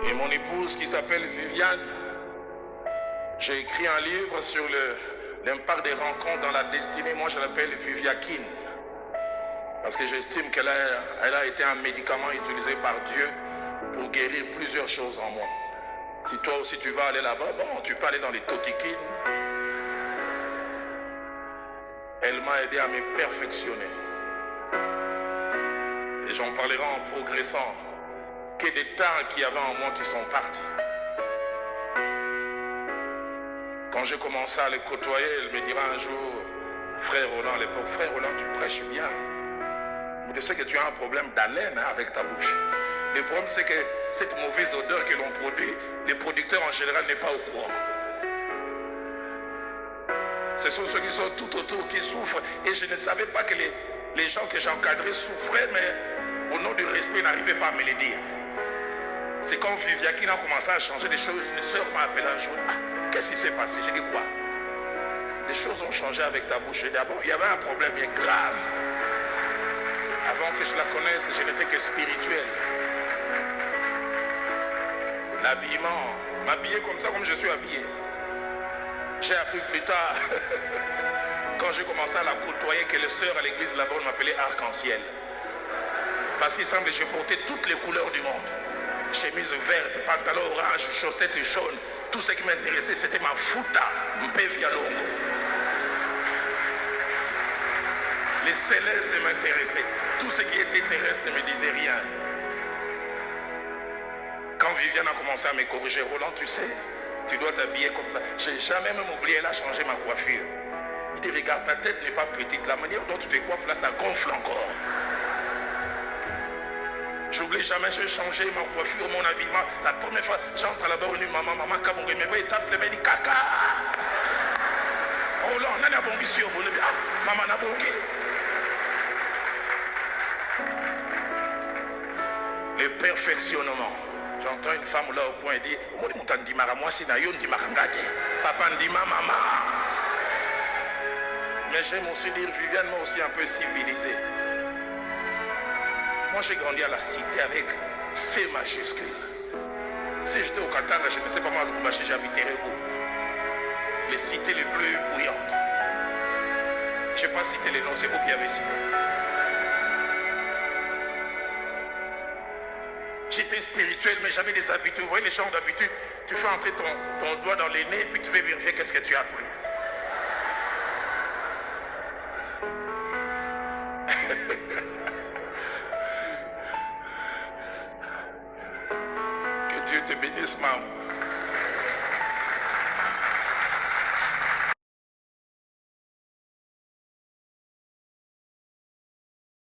Et mon épouse qui s'appelle Viviane, j'ai écrit un livre sur l'impact des rencontres dans la destinée. Moi, je l'appelle Viviakine. Parce que j'estime qu'elle a été un médicament utilisé par Dieu pour guérir plusieurs choses en moi. Si toi aussi tu vas aller là-bas, bon, tu peux aller dans les totikines. Elle m'a aidé à me perfectionner. Et j'en parlerai en progressant. Que des talents qu'il y avait en moi qui sont partis. Quand j'ai commencé à les côtoyer, elle me dira un jour, frère Roland, à l'époque, frère Roland, tu prêches bien. Mais je sais que tu as un problème d'haleine avec ta bouche. Le problème, c'est que cette mauvaise odeur que l'on produit, les producteurs en général n'est pas au courant. Ce sont ceux qui sont tout autour qui souffrent. Et je ne savais pas que les gens que j'encadrais souffraient, mais au nom du respect, ils n'arrivaient pas à me le dire. C'est quand Viviakine a commencé à changer des choses. Une soeur m'a appelé un jour. Ah, qu'est-ce qui s'est passé? J'ai dit quoi? Les choses ont changé avec ta bouche. J'ai dit, d'abord, il y avait un problème bien grave. Avant que je la connaisse, je n'étais que spirituel. L'habillement, m'habiller comme ça, comme je suis habillé. J'ai appris plus tard, quand j'ai commencé à la côtoyer, que les sœurs à l'église là-bas m'appelaient arc-en-ciel. Parce qu'il semble que je portais toutes les couleurs du monde. Chemise verte, pantalon orange, chaussettes jaunes. Tout ce qui m'intéressait, c'était ma futa, mpevia longo. Les célestes m'intéressaient. Tout ce qui était terrestre ne me disait rien. Quand Viviane a commencé à me corriger, Roland, tu sais, tu dois t'habiller comme ça. J'ai jamais même oublié, elle a changé ma coiffure. Il dit, regarde, ta tête n'est pas petite. La manière dont tu te coiffes là, ça gonfle encore. J'oublie jamais, j'ai changé ma coiffure, mon habillement. La première fois, j'entre là-bas, maman, Kabongé, me voit, tape le mec, dit, caca. Roland, on a bongi sur vous. Ah, maman, on a bongi. Le perfectionnement. J'entends une femme là au coin et dit, moi si nayo ndimara papa ndima maman. Mais j'aime aussi dire, Viviane m'a aussi un peu civilisé. Moi j'ai grandi à la cité avec C majuscule. Si j'étais au Katanga, je ne sais pas moi à Lubumbashi, j'habiterais où? Les cités les plus bouillantes. Je n'ai pas cité les noms, c'est vous qui avez cité. J'étais spirituel, mais j'avais des habitudes. Vous voyez les gens d'habitude, tu fais entrer ton doigt dans les nez, puis tu veux vérifier qu'est-ce que tu as pris. Que Dieu te bénisse, maman.